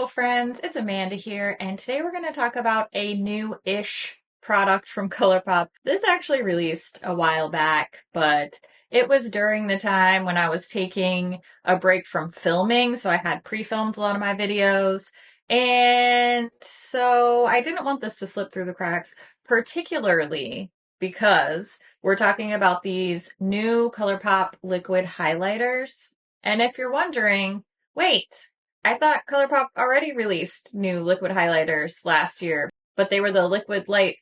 beautiful friends. It's Amanda here, and today we're going to talk about a new-ish product from ColourPop. This actually released a while back, but it was during the time when I was taking a break from filming, so I had pre-filmed a lot of my videos, and so I didn't want this to slip through the cracks, particularly because we're talking about these new ColourPop liquid highlighters. And if you're wondering, wait, I thought ColourPop already released new liquid highlighters last year, but they were the liquid light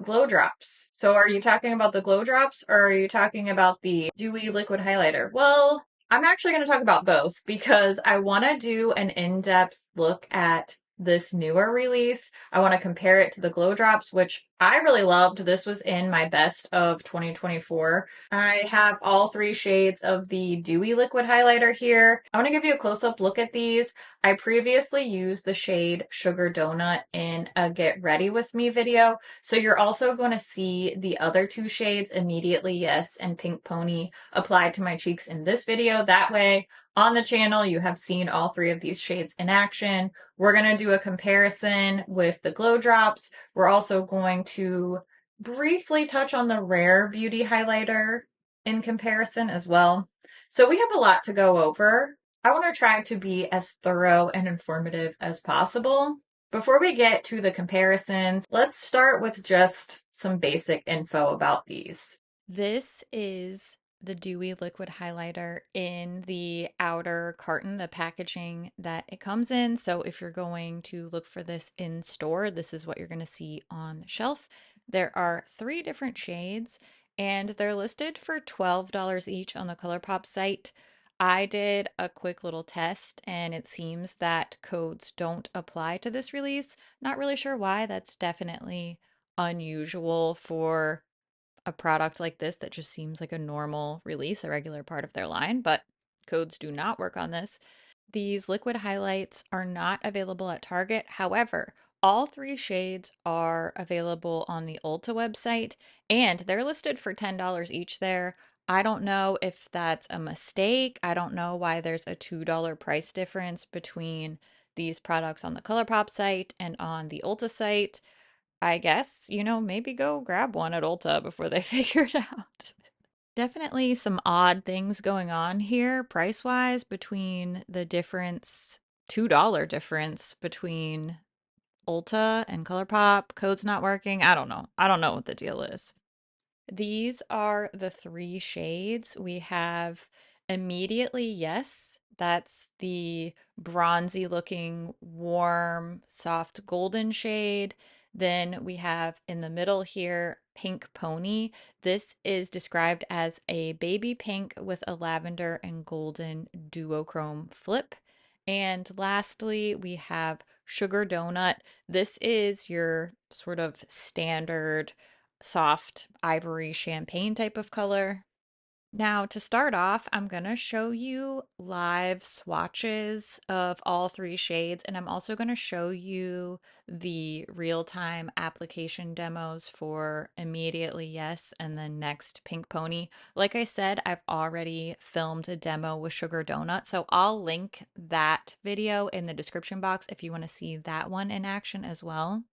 glow drops. So are you talking about the glow drops or are you talking about the dewy liquid highlighter? Well, I'm actually going to talk about both because I want to do an in-depth look at this newer release. I want to compare it to the glow drops, which I really loved. This was in my best of 2024. I have all three shades of the dewy liquid highlighter here. I want to give you a close-up look at these. I previously used the shade Sugar Donut in a Get Ready With Me video, so you're also going to see the other two shades, Immediately Yes and Pink Pony, applied to my cheeks in this video. That way, on the channel, you have seen all three of these shades in action. We're going to do a comparison with the glow drops. We're also going to briefly touch on the Rare Beauty highlighter in comparison as well. So we have a lot to go over. I want to try to be as thorough and informative as possible. Before we get to the comparisons, let's start with just some basic info about these. This is the Dewy Liquid Highlighter in the outer carton, the packaging that it comes in. So if you're going to look for this in store, this is what you're going to see on the shelf. There are 3 different shades and they're listed for $12 each on the ColourPop site. I did a quick little test and it seems that codes don't apply to this release. Not really sure why. That's definitely unusual for a product like this that just seems like a normal release, a regular part of their line, but codes do not work on this. These liquid highlights are not available at Target. However, all 3 shades are available on the Ulta website and they're listed for $10 each there. I don't know if that's a mistake. I don't know why there's a $2 price difference between these products on the ColourPop site and on the Ulta site. I guess, maybe go grab one at Ulta before they figure it out. Definitely some odd things going on here price-wise between the difference, $2 difference between Ulta and ColourPop. Code's not working. I don't know. I don't know what the deal is. These are the 3 shades. We have Immediately Yes. That's the bronzy looking, warm, soft golden shade. Then we have in the middle here, Pink Pony. This is described as a baby pink with a lavender and golden duochrome flip. And lastly, we have Sugar Donut. This is your sort of standard soft ivory champagne type of color. Now, to start off, I'm going to show you live swatches of all 3 shades, and I'm also going to show you the real-time application demos for Immediately Yes and then next Pink Pony. Like I said, I've already filmed a demo with Sugar Donut, so I'll link that video in the description box if you want to see that one in action as well.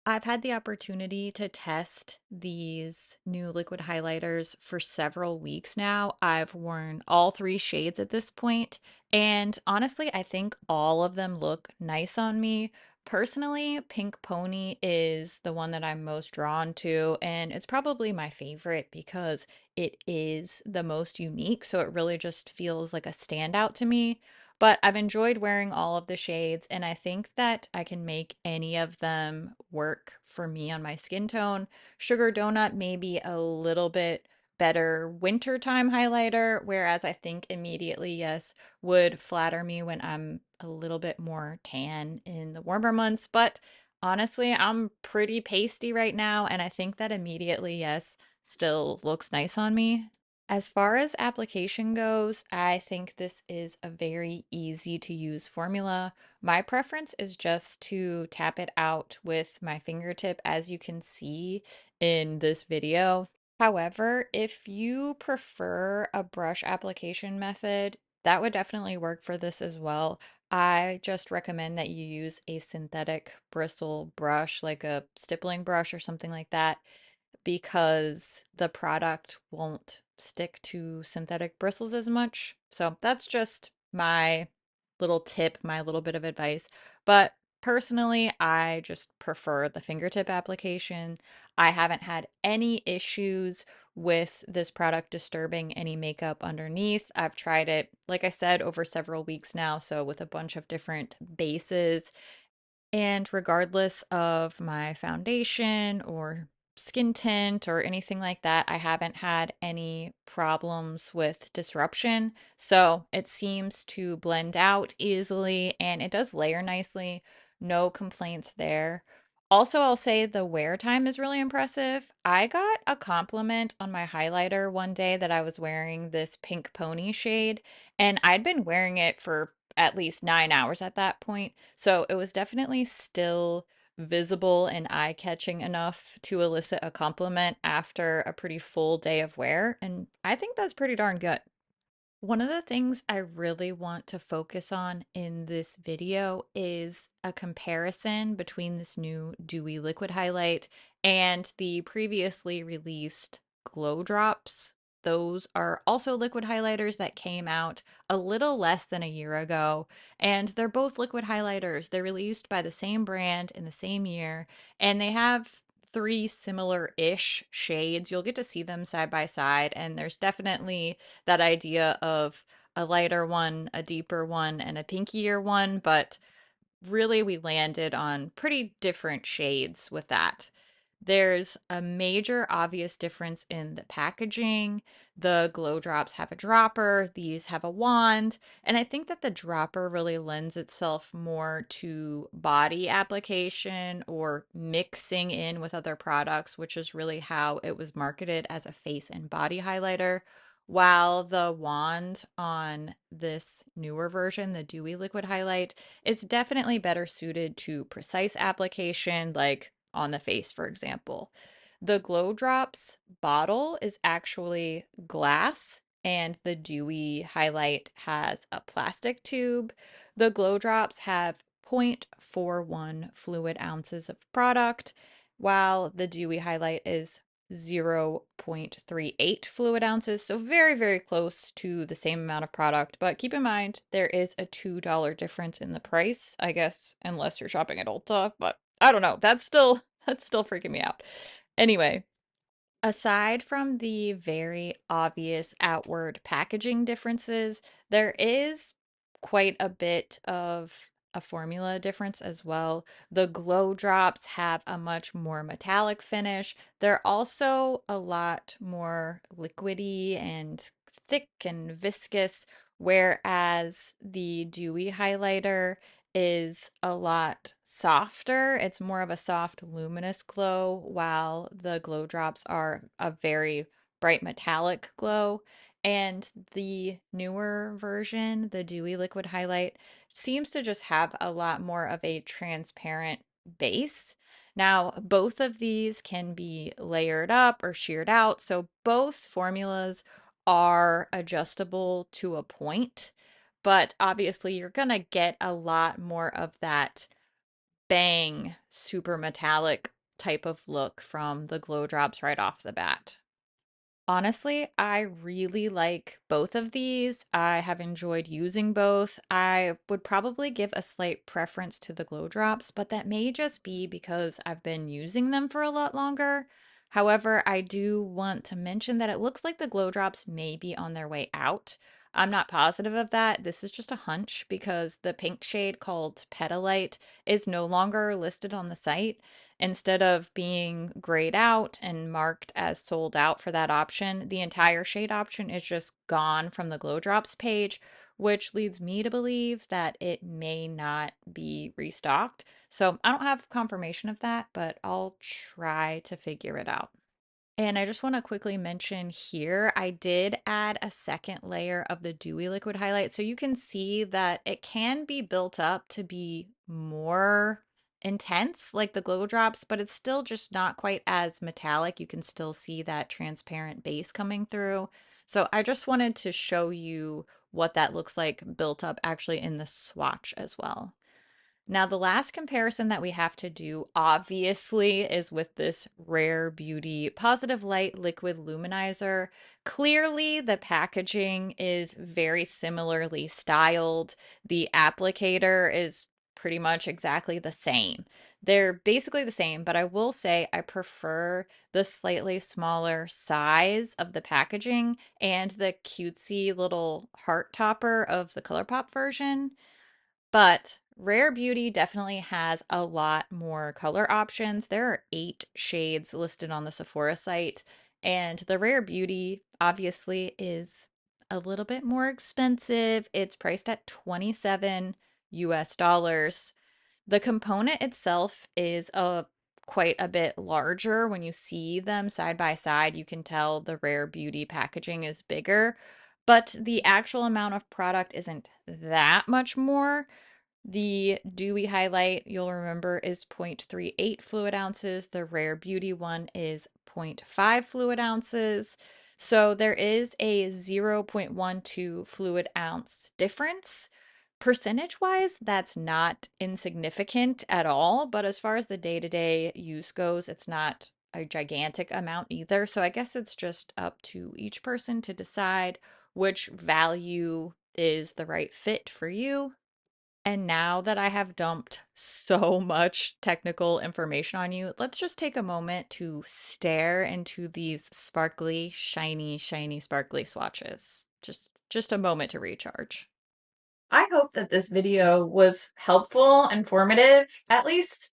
I've had the opportunity to test these new liquid highlighters for several weeks now. I've worn all 3 shades at this point, and honestly, I think all of them look nice on me. Personally, Pink Pony is the one that I'm most drawn to, and it's probably my favorite because it is the most unique, so it really just feels like a standout to me. But I've enjoyed wearing all of the shades, and I think that I can make any of them work for me on my skin tone. Sugar Donut may be a little bit better wintertime highlighter, whereas I think Immediately Yes would flatter me when I'm a little bit more tan in the warmer months. But honestly, I'm pretty pasty right now, and I think that Immediately Yes still looks nice on me. As far as application goes, I think this is a very easy to use formula. My preference is just to tap it out with my fingertip, as you can see in this video. However, if you prefer a brush application method, That would definitely work for this as well. I just recommend that you use a synthetic bristle brush, like a stippling brush or something like that, because the product won't stick to synthetic bristles as much. So that's just my little tip, my little bit of advice. But personally, I just prefer the fingertip application. I haven't had any issues with this product disturbing any makeup underneath. I've tried it, like I said, over several weeks now, so with a bunch of different bases. And regardless of my foundation or skin tint or anything like that, I haven't had any problems with disruption. So it seems to blend out easily and it does layer nicely. No complaints there. Also, I'll say the wear time is really impressive. I got a compliment on my highlighter one day that I was wearing this pink pony shade, and I'd been wearing it for at least 9 hours at that point. So it was definitely still visible and eye-catching enough to elicit a compliment after a pretty full day of wear. And I think that's pretty darn good. One of the things I really want to focus on in this video is a comparison between this new Dewy Liquid Highlight and the previously released Glow Drops. Those are also liquid highlighters that came out a little less than a year ago, and they're both liquid highlighters. They're released by the same brand in the same year, and they have three similar-ish shades. You'll get to see them side by side, and there's definitely that idea of a lighter one, a deeper one, and a pinkier one, but really we landed on pretty different shades with that. There's a major obvious difference in the packaging. The glow drops have a dropper, these have a wand, and I think that the dropper really lends itself more to body application or mixing in with other products, which is really how it was marketed as a face and body highlighter. While the wand on this newer version, the Dewy Liquid Highlight, is definitely better suited to precise application, like on the face, for example. The Glow Drops bottle is actually glass, and the Dewy Highlight has a plastic tube. The Glow Drops have 0.41 fluid ounces of product, while the Dewy Highlight is 0.38 fluid ounces, so very, very close to the same amount of product. But keep in mind, there is a $2 difference in the price, I guess, unless you're shopping at Ulta, but I don't know. That's still freaking me out. Anyway, aside from the very obvious outward packaging differences, there is quite a bit of a formula difference as well. The glow drops have a much more metallic finish. They're also a lot more liquidy and thick and viscous, whereas the dewy highlighter is a lot softer. It's more of a soft, luminous glow, while the glow drops are a very bright metallic glow. And the newer version, the Dewy Liquid Highlight, seems to just have a lot more of a transparent base. Now, both of these can be layered up or sheared out, so both formulas are adjustable to a point, but obviously you're gonna get a lot more of that bang, super metallic type of look from the glow drops right off the bat. Honestly, I really like both of these. I have enjoyed using both. I would probably give a slight preference to the glow drops, but that may just be because I've been using them for a lot longer. However, I do want to mention that it looks like the glow drops may be on their way out. I'm not positive of that. This is just a hunch because the pink shade called Petalite is no longer listed on the site. Instead of being grayed out and marked as sold out for that option, the entire shade option is just gone from the Glow Drops page, which leads me to believe that it may not be restocked. So I don't have confirmation of that, but I'll try to figure it out. And I just want to quickly mention here, I did add a second layer of the dewy liquid highlight. So you can see that it can be built up to be more intense like the glow drops, but it's still just not quite as metallic. You can still see that transparent base coming through. So I just wanted to show you what that looks like built up actually in the swatch as well. Now, the last comparison that we have to do, obviously, is with this Rare Beauty Positive Light Liquid Luminizer. Clearly, the packaging is very similarly styled. The applicator is pretty much exactly the same. They're basically the same, but I will say I prefer the slightly smaller size of the packaging and the cutesy little heart topper of the ColourPop version. But Rare Beauty definitely has a lot more color options. There are 8 shades listed on the Sephora site, and the Rare Beauty obviously is a little bit more expensive. It's priced at 27 US dollars. The component itself is quite a bit larger. When you see them side by side, you can tell the Rare Beauty packaging is bigger, but the actual amount of product isn't that much more. The Dewy Hi-Lite, you'll remember, is 0.38 fluid ounces. The Rare Beauty one is zero point 0.5 fluid ounces. So there is a 0.12 fluid ounce difference. Percentage wise, that's not insignificant at all. But as far as the day to day use goes, it's not a gigantic amount either. So I guess it's just up to each person to decide which value is the right fit for you. And now that I have dumped so much technical information on you, let's just take a moment to stare into these sparkly, shiny, shiny, sparkly swatches. Just a moment to recharge. I hope that this video was helpful, informative, at least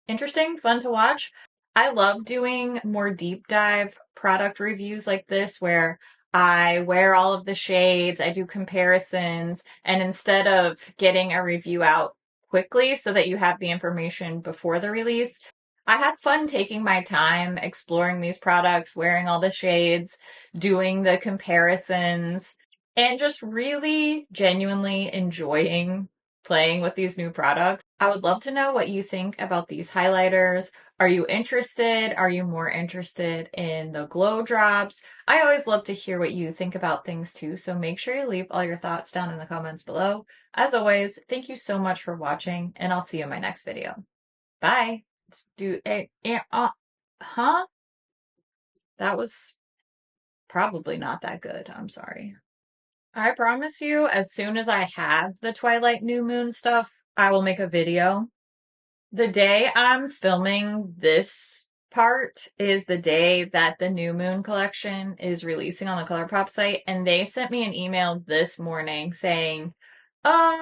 interesting, fun to watch. I love doing more deep dive product reviews like this where I wear all of the shades, I do comparisons, and instead of getting a review out quickly so that you have the information before the release, I had fun taking my time exploring these products, wearing all the shades, doing the comparisons, and just really genuinely enjoying playing with these new products. I would love to know what you think about these highlighters. Are you interested? Are you more interested in the glow drops? I always love to hear what you think about things too, so make sure you leave all your thoughts down in the comments below. As always, thank you so much for watching, and I'll see you in my next video. Bye. Huh? That was probably not that good. I'm sorry. I promise you, as soon as I have the Twilight New Moon stuff, I will make a video. The day I'm filming this part is the day that the New Moon collection is releasing on the ColourPop site, and they sent me an email this morning saying, uh,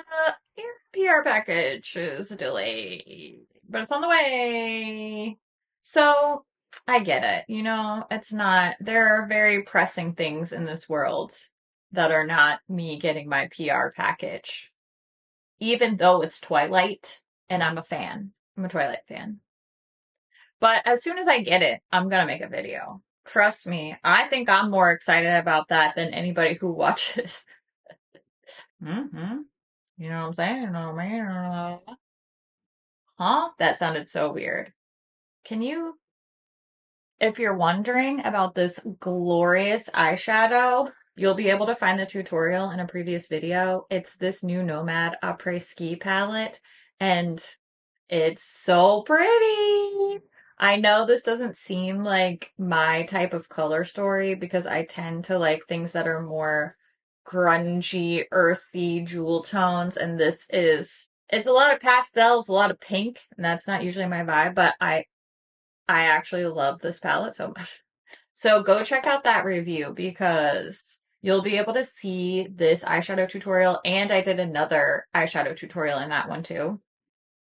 your PR package is delayed, but it's on the way. So I get it. It's not, there are very pressing things in this world that are not me getting my PR package, even though it's Twilight and I'm a fan. I'm a Twilight fan. But as soon as I get it, I'm gonna make a video. Trust me, I think I'm more excited about that than anybody who watches. Mm-hmm. You know what I'm saying? You know what I mean? Huh? That sounded so weird. Can you, if you're wondering about this glorious eyeshadow, you'll be able to find the tutorial in a previous video. It's this new Nomad Après-Ski palette, and it's so pretty. I know this doesn't seem like my type of color story because I tend to like things that are more grungy, earthy jewel tones, and it's a lot of pastels, a lot of pink, and that's not usually my vibe, but I actually love this palette so much. So go check out that review because you'll be able to see this eyeshadow tutorial, and I did another eyeshadow tutorial in that one too.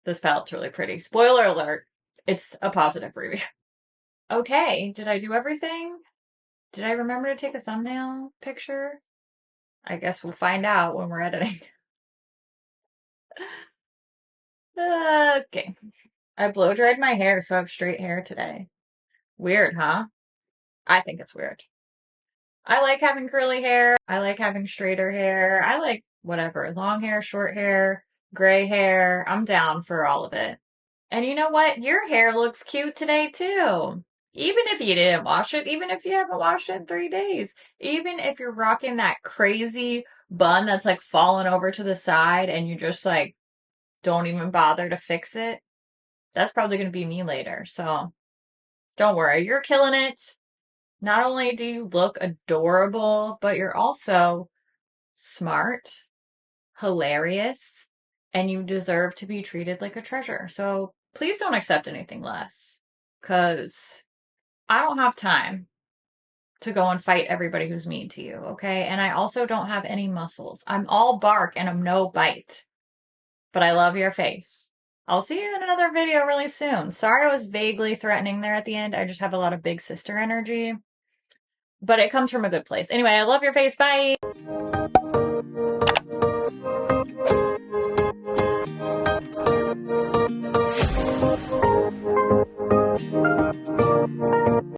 This palette's really pretty. Spoiler alert, it's a positive review. Okay, did I do everything? Did I remember to take a thumbnail picture? I guess we'll find out when we're editing. Okay. I blow dried my hair, so I have straight hair today. Weird, huh? I think it's weird. I like having curly hair. I like having straighter hair. I like whatever. Long hair, short hair, gray hair. I'm down for all of it. And you know what? Your hair looks cute today too. Even if you didn't wash it, even if you haven't washed it in 3 days, even if you're rocking that crazy bun that's like falling over to the side and you just like don't even bother to fix it, that's probably going to be me later. So don't worry, you're killing it. Not only do you look adorable, but you're also smart, hilarious, and you deserve to be treated like a treasure. So please don't accept anything less, because I don't have time to go and fight everybody who's mean to you, okay? And I also don't have any muscles. I'm all bark and I'm no bite. But I love your face. I'll see you in another video really soon. Sorry I was vaguely threatening there at the end. I just have a lot of big sister energy. But it comes from a good place. Anyway, I love your face. Bye!